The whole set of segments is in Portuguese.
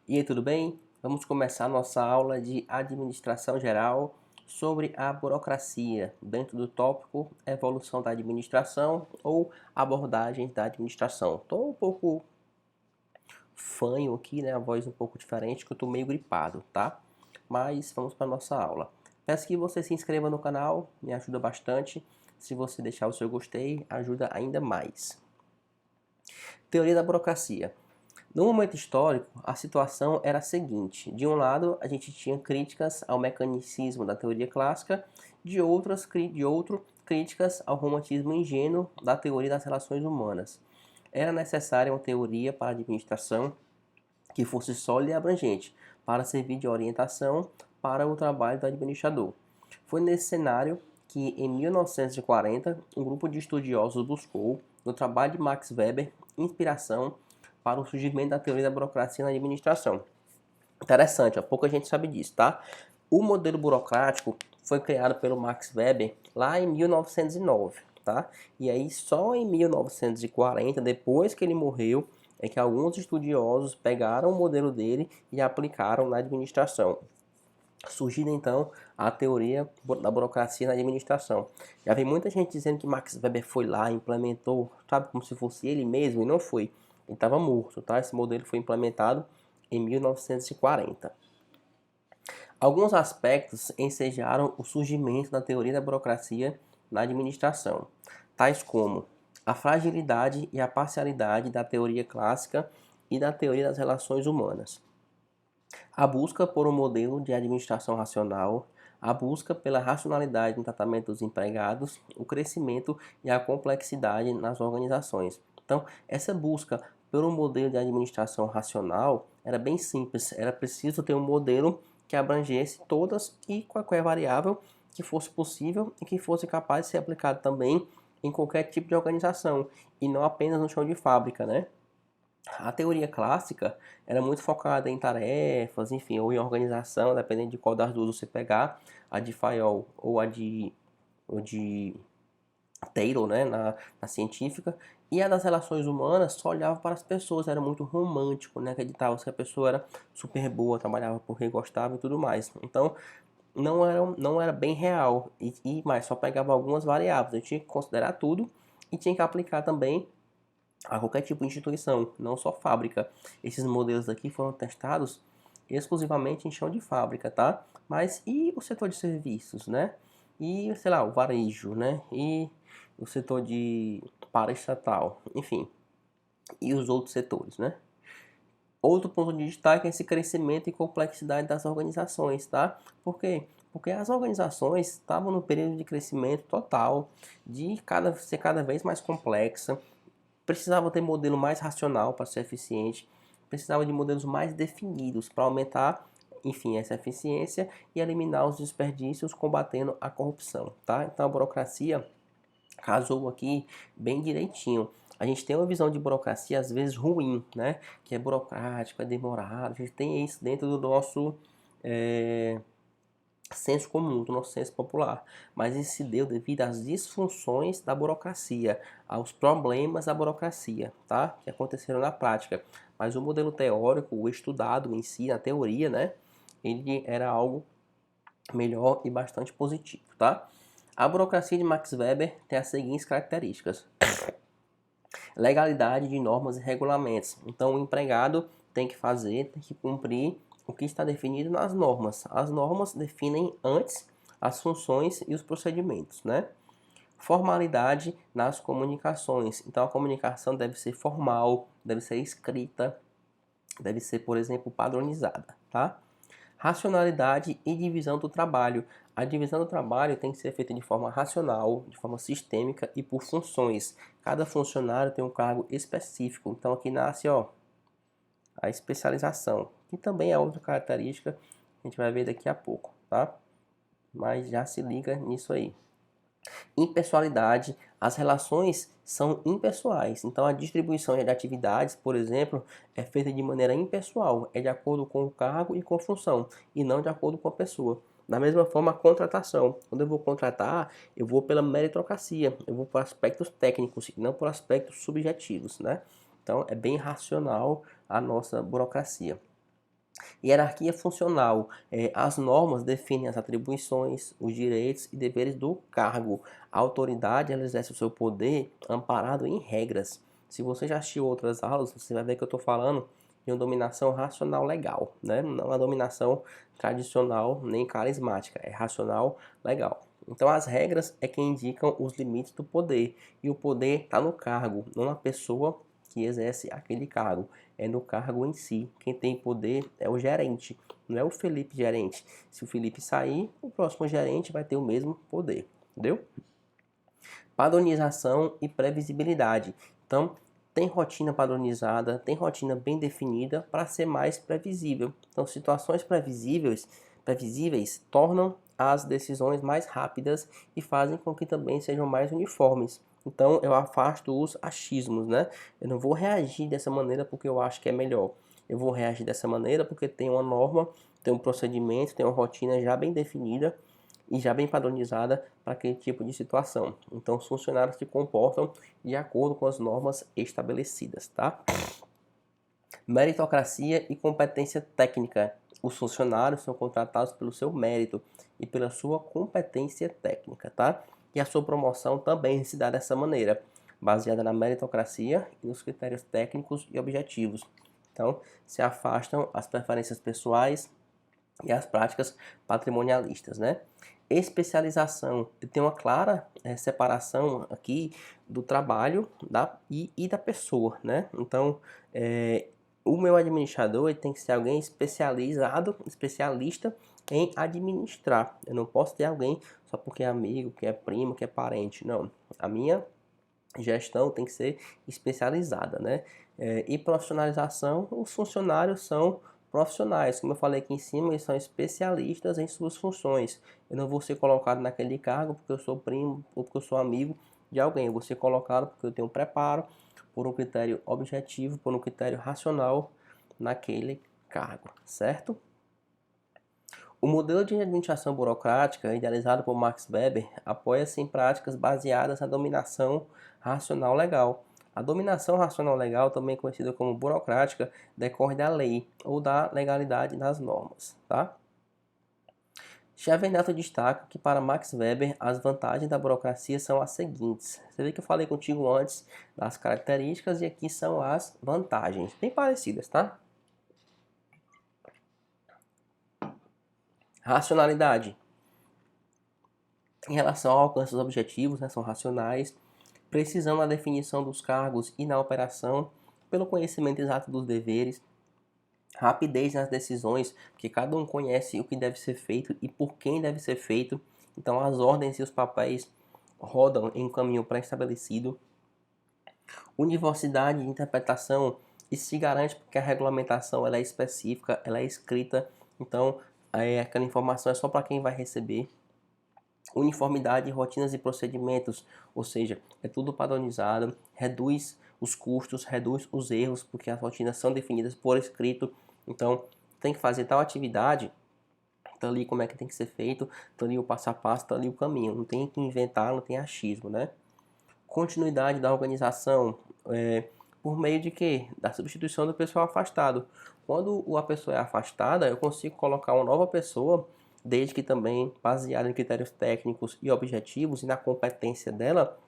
E aí, tudo bem? Vamos começar nossa aula de administração geral sobre a burocracia, dentro do tópico evolução da administração ou abordagens da administração. Estou um pouco fanho aqui, né? A voz um pouco diferente, que eu estou meio gripado, tá? Mas vamos para nossa aula. Peço que você se inscreva no canal, me ajuda bastante. Se você deixar o seu gostei, ajuda ainda mais. Teoria da burocracia. No momento histórico, a situação era a seguinte: de um lado, a gente tinha críticas ao mecanicismo da teoria clássica, de outro, críticas ao romantismo ingênuo da teoria das relações humanas. Era necessária uma teoria para a administração que fosse sólida e abrangente, para servir de orientação para o trabalho do administrador. Foi nesse cenário que, em 1940, um grupo de estudiosos buscou, no trabalho de Max Weber, inspiração para o surgimento da teoria da burocracia na administração. Interessante, pouca gente sabe disso, tá? O modelo burocrático foi criado pelo Max Weber lá em 1909, tá? E aí só em 1940, depois que ele morreu, é que alguns estudiosos pegaram o modelo dele e aplicaram na administração. Surgindo então a teoria da burocracia na administração. Já vi muita gente dizendo que Max Weber foi lá, implementou, sabe, como se fosse ele mesmo, e não foi. Ele estava morto, tá? Esse modelo foi implementado em 1940. Alguns aspectos ensejaram o surgimento da teoria da burocracia na administração, tais como a fragilidade e a parcialidade da teoria clássica e da teoria das relações humanas, a busca por um modelo de administração racional, a busca pela racionalidade no tratamento dos empregados, o crescimento e a complexidade nas organizações. Então, essa busca por um modelo de administração racional era bem simples, era preciso ter um modelo que abrangesse todas e qualquer variável que fosse possível e que fosse capaz de ser aplicado também em qualquer tipo de organização e não apenas no chão de fábrica, né? A teoria clássica era muito focada em tarefas, enfim, ou em organização, dependendo de qual das duas você pegar, a de Fayol ou de Taylor, né, na científica, e a das relações humanas só olhava para as pessoas, era muito romântico, né, acreditava que a pessoa era super boa, trabalhava porque gostava e tudo mais. Então, não era bem real, mas só pegava algumas variáveis, eu tinha que considerar tudo e tinha que aplicar também a qualquer tipo de instituição, não só fábrica. Esses modelos aqui foram testados exclusivamente em chão de fábrica, tá? Mas e o setor de serviços, né? E, sei lá, o varejo, né? E o setor de paraestatal, enfim, e os outros setores, né? Outro ponto de destaque é esse crescimento e complexidade das organizações, tá? Por quê? Porque as organizações estavam no período de crescimento total, de ser cada vez mais complexa, precisava ter modelo mais racional para ser eficiente, precisava de modelos mais definidos para aumentar, enfim, essa eficiência e eliminar os desperdícios, combatendo a corrupção, tá? Então a burocracia casou aqui bem direitinho. A gente tem uma visão de burocracia às vezes ruim, né? Que é burocrático, é demorado. A gente tem isso dentro do nosso senso comum, do nosso senso popular, mas isso se deu devido às disfunções da burocracia, aos problemas da burocracia, tá? Que aconteceram na prática. Mas o modelo teórico, o estudado em si, a teoria, né? Ele era algo melhor e bastante positivo, tá? A burocracia de Max Weber tem as seguintes características: legalidade de normas e regulamentos. Então, o empregado tem que fazer, tem que cumprir o que está definido nas normas. As normas definem antes as funções e os procedimentos, né? Formalidade nas comunicações. Então, a comunicação deve ser formal, deve ser escrita, deve ser, por exemplo, padronizada, tá? Racionalidade e divisão do trabalho. A divisão do trabalho tem que ser feita de forma racional, de forma sistêmica e por funções. Cada funcionário tem um cargo específico. Então aqui nasce, ó, a especialização, que também é outra característica que a gente vai ver daqui a pouco, tá? Mas já se liga nisso aí. Impessoalidade, as relações são impessoais. Então, a distribuição de atividades, por exemplo, é feita de maneira impessoal, é de acordo com o cargo e com a função, e não de acordo com a pessoa. Da mesma forma, a contratação. Quando eu vou contratar, eu vou pela meritocracia, eu vou por aspectos técnicos e não por aspectos subjetivos, né? Então, é bem racional a nossa burocracia. Hierarquia funcional. As normas definem as atribuições, os direitos e deveres do cargo. A autoridade, ela exerce o seu poder amparado em regras. Se você já assistiu outras aulas, você vai ver que eu estou falando de uma dominação racional legal, né? Não a dominação tradicional nem carismática, é racional legal. Então as regras é que indicam os limites do poder, e o poder está no cargo, não na pessoa que exerce aquele cargo, é no cargo em si. Quem tem poder é o gerente, não é o Felipe gerente. Se o Felipe sair, o próximo gerente vai ter o mesmo poder, entendeu? Padronização e previsibilidade. Então, tem rotina padronizada, tem rotina bem definida para ser mais previsível. Então, situações previsíveis tornam as decisões mais rápidas e fazem com que também sejam mais uniformes. Então, eu afasto os achismos, né? Eu não vou reagir dessa maneira porque eu acho que é melhor. Eu vou reagir dessa maneira porque tem uma norma, tem um procedimento, tem uma rotina já bem definida e já bem padronizada para aquele tipo de situação. Então, os funcionários se comportam de acordo com as normas estabelecidas, tá? Meritocracia e competência técnica. Os funcionários são contratados pelo seu mérito e pela sua competência técnica, tá? E a sua promoção também se dá dessa maneira, baseada na meritocracia e nos critérios técnicos e objetivos. Então, se afastam as preferências pessoais e as práticas patrimonialistas, né? Especialização, tem uma clara separação aqui do trabalho e da pessoa, né? Então, o meu administrador ele tem que ser alguém especialista em administrar. Eu não posso ter alguém só porque é amigo, que é primo, que é parente. Não. A minha gestão tem que ser especializada, né? E profissionalização, os funcionários são profissionais. Como eu falei aqui em cima, eles são especialistas em suas funções. Eu não vou ser colocado naquele cargo porque eu sou primo ou porque eu sou amigo de alguém. Eu vou ser colocado porque eu tenho preparo, por um critério objetivo, por um critério racional naquele cargo, certo? O modelo de administração burocrática, idealizado por Max Weber, apoia-se em práticas baseadas na dominação racional legal. A dominação racional legal, também conhecida como burocrática, decorre da lei ou da legalidade das normas, tá? Schevenato destaca que para Max Weber as vantagens da burocracia são as seguintes. Você vê que eu falei contigo antes das características e aqui são as vantagens, bem parecidas, tá? Racionalidade. Em relação ao alcance dos objetivos, né, são racionais. Precisão na definição dos cargos e na operação, pelo conhecimento exato dos deveres. Rapidez nas decisões, porque cada um conhece o que deve ser feito e por quem deve ser feito. Então as ordens e os papéis rodam em um caminho pré-estabelecido. Universidade de interpretação, isso se garante porque a regulamentação ela é específica, ela é escrita, então aquela informação é só para quem vai receber. Uniformidade, rotinas e procedimentos, ou seja, é tudo padronizado, reduz os custos, reduz os erros, porque as rotinas são definidas por escrito. Então, tem que fazer tal atividade, tá ali como é que tem que ser feito, tá ali o passo a passo, tá ali o caminho. Não tem que inventar, não tem achismo, né? Continuidade da organização, por meio de quê? Da substituição do pessoal afastado. Quando a pessoa é afastada, eu consigo colocar uma nova pessoa, desde que também baseada em critérios técnicos e objetivos e na competência dela,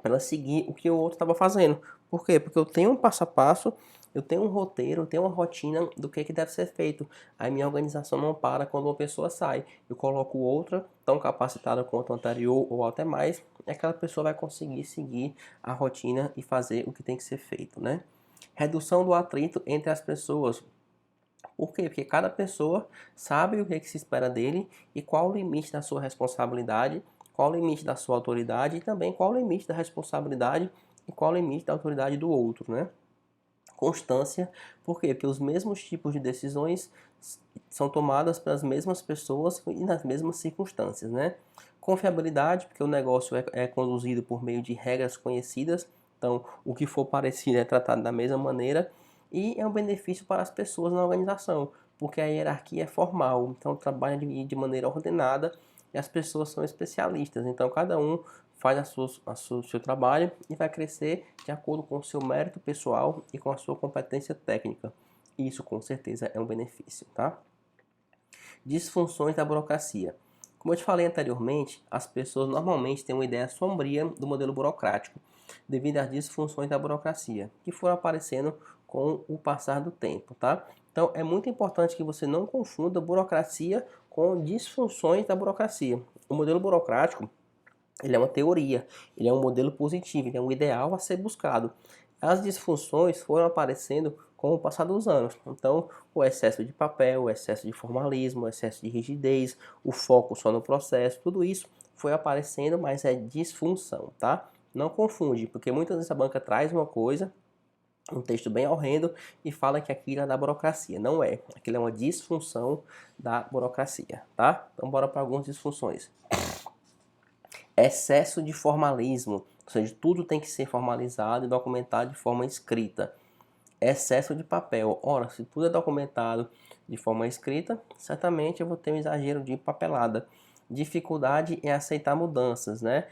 para ela seguir o que o outro estava fazendo. Por quê? Porque eu tenho um passo a passo, eu tenho um roteiro, eu tenho uma rotina do que deve ser feito. Aí minha organização não para quando uma pessoa sai. Eu coloco outra, tão capacitada quanto a anterior ou até mais, e aquela pessoa vai conseguir seguir a rotina e fazer o que tem que ser feito, né? Redução do atrito entre as pessoas. Por quê? Porque cada pessoa sabe o que se espera dele e qual o limite da sua responsabilidade, qual o limite da sua autoridade e também qual o limite da responsabilidade e qual o limite da autoridade do outro, né? Constância, por quê? Porque os mesmos tipos de decisões são tomadas pelas mesmas pessoas e nas mesmas circunstâncias, né? Confiabilidade, porque o negócio é conduzido por meio de regras conhecidas, então o que for parecido é tratado da mesma maneira e é um benefício para as pessoas na organização, porque a hierarquia é formal, então trabalha de maneira ordenada e as pessoas são especialistas, então cada um faz o seu trabalho e vai crescer de acordo com o seu mérito pessoal e com a sua competência técnica. Isso com certeza é um benefício, tá? Disfunções da burocracia. Como eu te falei anteriormente, as pessoas normalmente têm uma ideia sombria do modelo burocrático, devido às disfunções da burocracia, que foram aparecendo com o passar do tempo, tá? Então, é muito importante que você não confunda burocracia com disfunções da burocracia. O modelo burocrático, ele é uma teoria, ele é um modelo positivo, ele é um ideal a ser buscado. As disfunções foram aparecendo com o passar dos anos. Então, o excesso de papel, o excesso de formalismo, o excesso de rigidez, o foco só no processo, tudo isso foi aparecendo, mas é disfunção, tá? Não confunde, porque muitas vezes a banca traz uma coisa, um texto bem horrendo, e fala que aquilo é da burocracia. Não é. Aquilo é uma disfunção da burocracia, tá? Então, bora para algumas disfunções. Excesso de formalismo, ou seja, tudo tem que ser formalizado e documentado de forma escrita. Excesso de papel, ora, se tudo é documentado de forma escrita, certamente eu vou ter um exagero de papelada. Dificuldade em aceitar mudanças, né?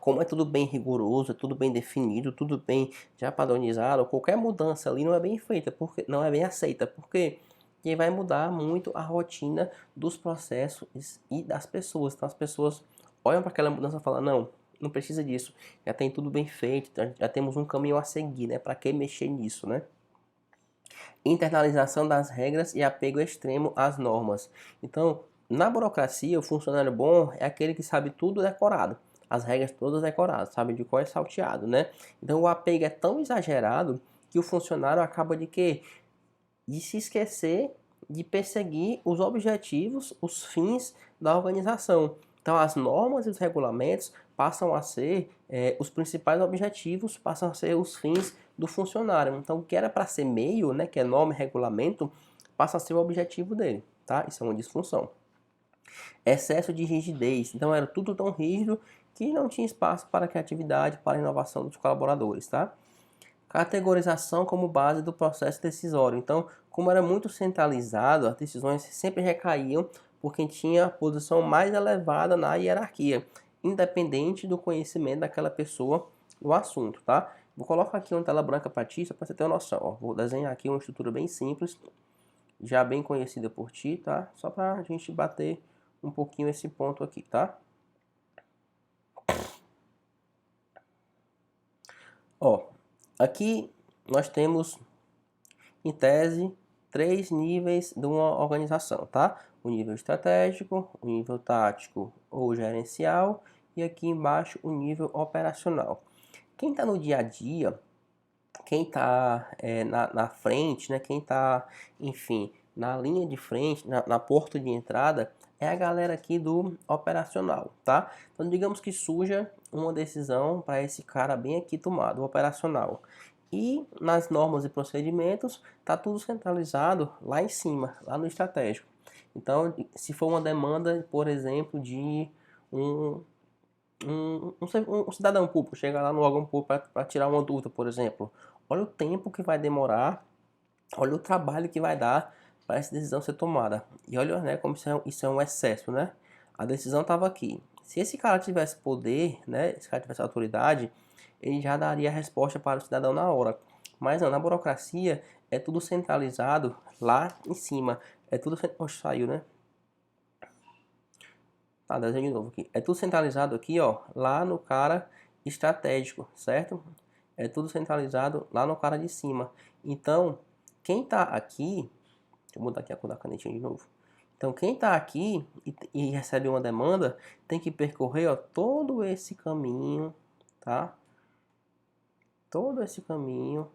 Como é tudo bem rigoroso, é tudo bem definido, tudo bem já padronizado, qualquer mudança ali não é bem feita, porque não é bem aceita, porque que vai mudar muito a rotina dos processos e das pessoas. Então as pessoas olham para aquela mudança e falam, não, não precisa disso, já tem tudo bem feito, já temos um caminho a seguir, né? Para que mexer nisso, né? Internalização das regras e apego extremo às normas. Então, na burocracia, o funcionário bom é aquele que sabe tudo decorado, as regras todas decoradas, sabe de qual é salteado, né? Então, o apego é tão exagerado que o funcionário acaba de quê? De se esquecer de perseguir os objetivos, os fins da organização. Então, as normas e os regulamentos passam a ser os principais objetivos, passam a ser os fins do funcionário. Então, o que era para ser meio, né, que é norma e regulamento, passa a ser o objetivo dele, tá? Isso é uma disfunção. Excesso de rigidez. Então, era tudo tão rígido que não tinha espaço para a criatividade, para a inovação dos colaboradores, tá? Categorização como base do processo decisório. Então, como era muito centralizado, as decisões sempre recaíam por quem tinha a posição mais elevada na hierarquia, independente do conhecimento daquela pessoa no assunto, tá? Vou colocar aqui uma tela branca para ti, só para você ter uma noção. Ó. Vou desenhar aqui uma estrutura bem simples, já bem conhecida por ti, tá? Só para a gente bater um pouquinho esse ponto aqui, tá? Ó, aqui nós temos, em tese, três níveis de uma organização, tá? O nível estratégico, o nível tático ou gerencial e aqui embaixo o nível operacional. Quem está no dia a dia, quem está na frente, né? Quem está, enfim, na linha de frente, na porta de entrada, é a galera aqui do operacional, tá? Então, digamos que surja uma decisão para esse cara bem aqui tomado, o operacional. E nas normas e procedimentos, tá tudo centralizado lá em cima, lá no estratégico. Então, se for uma demanda, por exemplo, de um, um cidadão público, chega lá no órgão público para tirar uma dúvida, por exemplo, olha o tempo que vai demorar, olha o trabalho que vai dar para essa decisão ser tomada. E olha, né, como isso é um excesso, né? A decisão estava aqui. Se esse cara tivesse poder, né, se cara tivesse autoridade, ele já daria a resposta para o cidadão na hora. Mas não, na burocracia é tudo centralizado lá em cima. É tudo... Poxa, saiu, né? Tá, desenho de novo aqui. É tudo centralizado aqui, ó, lá no cara estratégico, certo? É tudo centralizado lá no cara de cima. Então, quem tá aqui... Deixa eu mudar aqui a cor da canetinha de novo. Então, quem está aqui e recebe uma demanda tem que percorrer, ó, todo esse caminho, tá? Todo esse caminho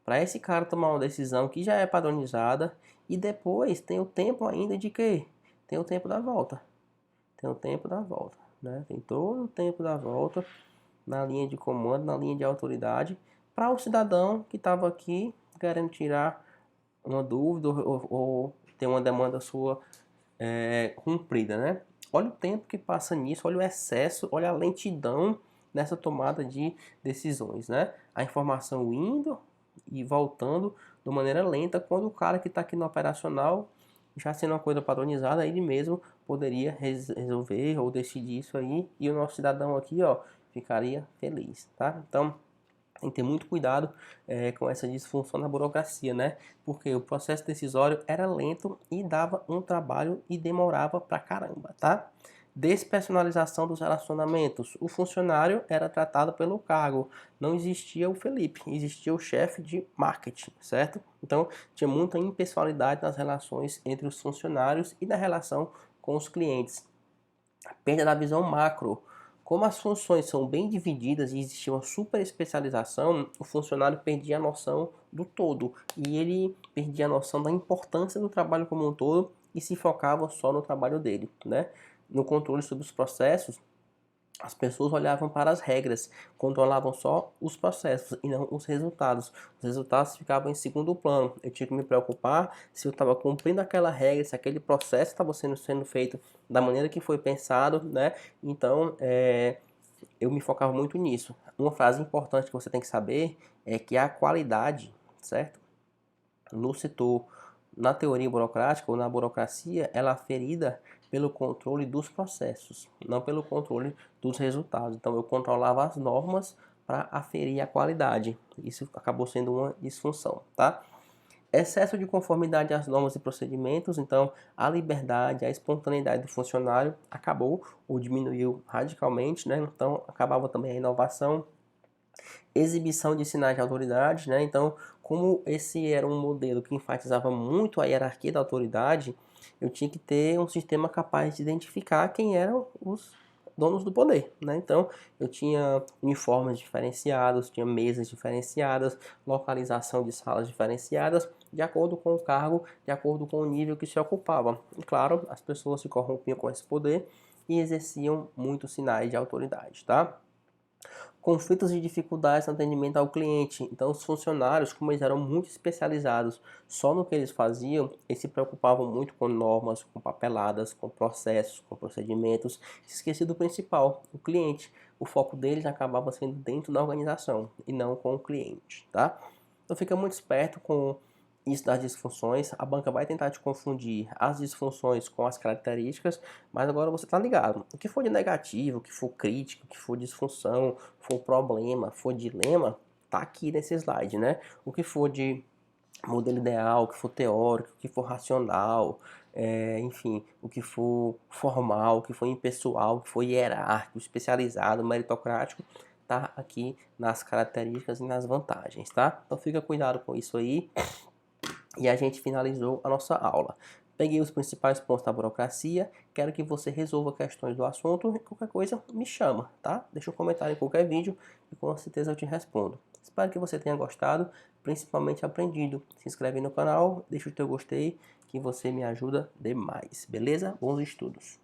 para esse cara tomar uma decisão que já é padronizada e depois tem o tempo ainda de quê? Tem o tempo da volta. Tem o tempo da volta, né? Tem todo o tempo da volta na linha de comando, na linha de autoridade para o cidadão que estava aqui querendo tirar uma dúvida ou ter uma demanda sua cumprida, né? Olha o tempo que passa nisso, olha o excesso, olha a lentidão nessa tomada de decisões, né? A informação indo e voltando de maneira lenta, quando o cara que está aqui no operacional, já sendo uma coisa padronizada, ele mesmo poderia resolver ou decidir isso aí, e o nosso cidadão aqui, ó, ficaria feliz, tá? Então, Tem que ter muito cuidado com essa disfunção na burocracia, né? Porque o processo decisório era lento e dava um trabalho e demorava pra caramba, tá? Despersonalização dos relacionamentos. O funcionário era tratado pelo cargo. Não existia o Felipe, existia o chefe de marketing, certo? Então, tinha muita impessoalidade nas relações entre os funcionários e na relação com os clientes. A perda da visão macro. Como as funções são bem divididas e existia uma super especialização, o funcionário perdia a noção do todo e ele perdia a noção da importância do trabalho como um todo e se focava só no trabalho dele, né? No controle sobre os processos, as pessoas olhavam para as regras, controlavam só os processos e não os resultados. Os resultados ficavam em segundo plano. Eu tinha que me preocupar se eu estava cumprindo aquela regra, se aquele processo estava sendo feito da maneira que foi pensado, né? Então, eu me focava muito nisso. Uma frase importante que você tem que saber é que a qualidade, certo? No setor, na teoria burocrática ou na burocracia, ela é aferida pelo controle dos processos, não pelo controle dos resultados. Então eu controlava as normas para aferir a qualidade. Isso acabou sendo uma disfunção, tá? Excesso de conformidade às normas e procedimentos, então a liberdade, a espontaneidade do funcionário acabou ou diminuiu radicalmente, né? Então acabava também a inovação, exibição de sinais de autoridade, né? Então, como esse era um modelo que enfatizava muito a hierarquia da autoridade, eu tinha que ter um sistema capaz de identificar quem eram os donos do poder, né? Então, eu tinha uniformes diferenciados, tinha mesas diferenciadas, localização de salas diferenciadas, de acordo com o cargo, de acordo com o nível que se ocupava. E claro, as pessoas se corrompiam com esse poder e exerciam muitos sinais de autoridade, tá? Conflitos e dificuldades no atendimento ao cliente. Então, os funcionários, como eles eram muito especializados só no que eles faziam, eles se preocupavam muito com normas, com papeladas, com processos, com procedimentos. Se esquecia do principal, o cliente. O foco deles acabava sendo dentro da organização e não com o cliente, tá? Então, fica muito esperto com isso das disfunções. A banca vai tentar te confundir as disfunções com as características, mas agora você está ligado. O que for de negativo, o que for crítico, o que for disfunção, for problema, for dilema, tá aqui nesse slide, né? O que for de modelo ideal, o que for teórico, o que for racional, enfim, o que for formal, o que for impessoal, o que for hierárquico, especializado, meritocrático, tá aqui nas características e nas vantagens, tá? Então fica cuidado com isso aí. E a gente finalizou a nossa aula. Peguei os principais pontos da burocracia, quero que você resolva questões do assunto e qualquer coisa me chama, tá? Deixa um comentário em qualquer vídeo e com certeza eu te respondo. Espero que você tenha gostado, principalmente aprendido. Se inscreve no canal, deixa o teu gostei que você me ajuda demais, beleza? Bons estudos!